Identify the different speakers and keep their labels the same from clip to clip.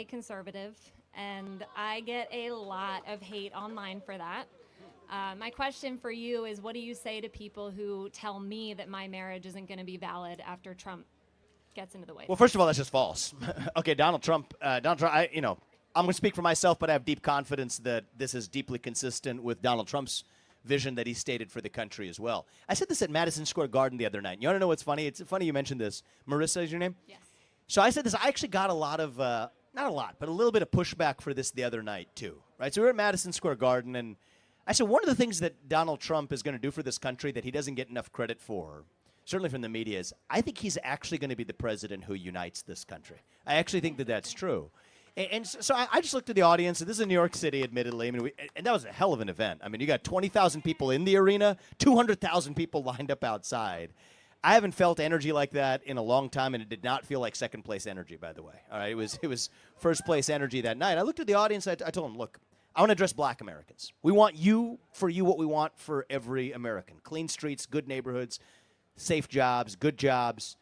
Speaker 1: conservative, and I get a lot of hate online for that. My question for you is, what do you say to people who tell me that my marriage isn't going to be valid after Trump gets into the White House?
Speaker 2: Well, first of all, that's just false. Okay, Donald Trump, I'm going to speak for myself, but I have deep confidence that this is deeply consistent with Donald Trump's vision that he stated for the country as well. I said this at Madison Square Garden the other night. You want to know what's funny? It's funny you mentioned this. Marissa is your name?
Speaker 1: Yes.
Speaker 2: So I said this. I actually got a lot of, not a lot, but a little bit of pushback for this the other night too, right? So we were at Madison Square Garden, and I said one of the things that Donald Trump is going to do for this country that he doesn't get enough credit for, certainly from the media, is I think he's actually going to be the president who unites this country. I actually think that that's true. And so I just looked at the audience, and this is in New York City, admittedly. I mean, and that was a hell of an event. I mean, you got 20,000 people in the arena, 200,000 people lined up outside. I haven't felt energy like that in a long time, and it did not feel like second-place energy, by the way. All right, it was first-place energy that night. I looked at the audience. I told them, look, I want to address black Americans. We want for you what we want for every American. Clean streets, good neighborhoods, safe jobs, good jobs.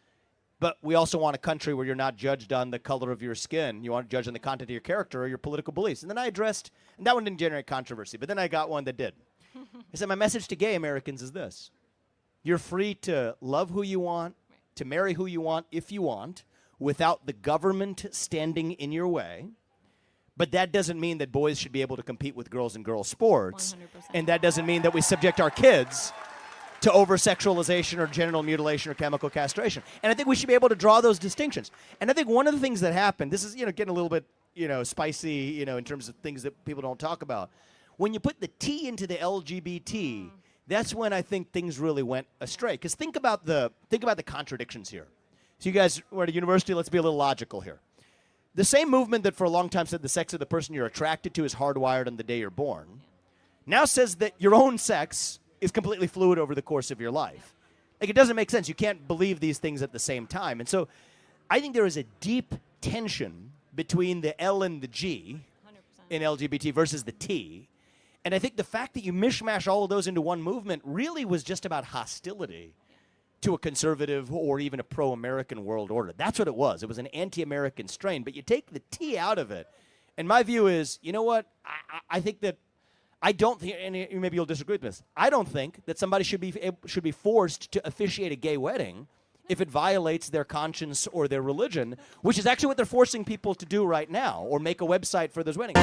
Speaker 2: But we also want a country where you're not judged on the color of your skin. You want to judge on the content of your character or your political beliefs. And then I addressed, and that one didn't generate controversy, but then I got one that did. I said, my message to gay Americans is this. You're free to love who you want, to marry who you want if you want, without the government standing in your way. But that doesn't mean that boys should be able to compete with girls in girls' sports.
Speaker 1: 100%.
Speaker 2: And that doesn't mean that we subject our kids to over-sexualization or genital mutilation or chemical castration. And I think we should be able to draw those distinctions. And I think one of the things that happened, this is getting a little bit spicy in terms of things that people don't talk about. When you put the T into the LGBT, that's when I think things really went astray. Because think about the contradictions here. So you guys were at a university, let's be a little logical here. The same movement that for a long time said the sex of the person you're attracted to is hardwired on the day you're born, now says that your own sex is completely fluid over the course of your life. Like, it doesn't make sense. You can't believe these things at the same time. And so I think there is a deep tension between the L and the G
Speaker 1: 100%.
Speaker 2: in LGBT versus the T. And I think the fact that you mishmash all of those into one movement really was just about hostility to a conservative or even a pro-American world order. That's what it was. It was an anti-American strain. But you take the T out of it, and my view is, you know what? I think that I don't think, and maybe you'll disagree with this, I don't think that somebody should be forced to officiate a gay wedding if it violates their conscience or their religion, which is actually what they're forcing people to do right now, or make a website for those weddings.